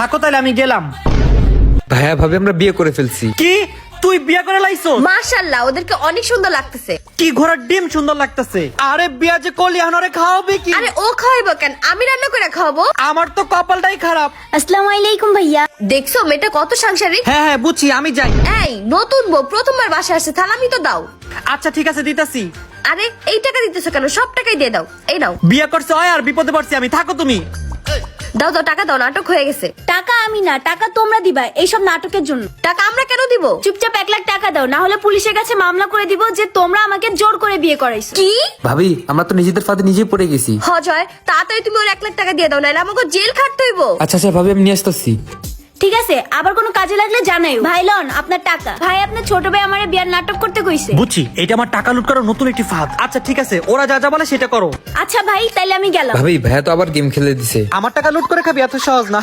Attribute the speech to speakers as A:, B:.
A: থাকো তাহলে আমি গেলাম।
B: ভাইয়া ভাবে আমরা বিয়ে করে ফেলছি।
A: কি তুই বিয়া করে লাইছো?
C: মাশাআল্লাহ, ওদেরকে অনেক সুন্দর লাগতেছে।
A: কি ঘোড়ার ডিম সুন্দর লাগতেছে। আরে বিয়া যে করলি এখন ওরে খাওয়াবে কি?
C: আরে ও খাওয়াইবো কেন, আমি রান্না করে খাওয়াবো।
A: আমার তো কপালটাই খারাপ।
C: আসসালামু আলাইকুম ভাইয়া। দেখছো মেয়েটা কত সাংসারিক।
A: হ্যাঁ হ্যাঁ বুঝছি, আমি যাই।
C: এই নতুন বউ প্রথমবার বাসায় আসছে, সালামি তো দাও।
A: আচ্ছা ঠিক আছে দিতাছি।
C: আরে এই টাকা দিতেছো কেন, সব টাকাই দিয়ে দাও। এই নাও।
A: বিয়া করছে হয় আর বিপদে পড়ছি আমি, থাকো তুমি।
C: দাও দাও, টাকা দাও, নাটক হয়ে গেছে।
D: টাকা আমি না, টাকা তোমরা দিবা এইসব নাটকের জন্য।
C: টাকা আমরা কেন দিব?
D: চুপচাপ 1 লাখ টাকা দাও, না হলে পুলিশের কাছে মামলা করে দিব যে তোমরা আমাকে জোর করে বিয়ে করাইছো।
C: কি?
B: ভাবি আমরা তো নিজেদের ফাঁদে নিজেই পড়ে গেছি।
C: জয় তাড়াতাড়ি তুমি ওর 1 লাখ টাকা দিয়ে দাও, নাহলে আমাকে জেল খাটতে হইব।
B: আচ্ছা আচ্ছা ভাবি আমি নিয়ে আসতেছি।
D: ঠিক আছে, আবার কোনো কাজে লাগলে জানাই। ভাই লন আপনার টাকা। ভাই আপনার ছোট ভাই আমারে বিয়ার নাটক করতে কইছে।
A: বুঝছি, এটা আমার টাকা লুট করার নতুন একটি ফাঁদ। আচ্ছা ঠিক আছে, ওরা যা যা বলে সেটা করো।
D: আচ্ছা ভাই তাইলে আমি গেলাম।
B: ভাবি ভাইয়া তো আবার গেম খেলে দিছে।
A: আমার টাকা লুট করে খাবি এত সহজ না।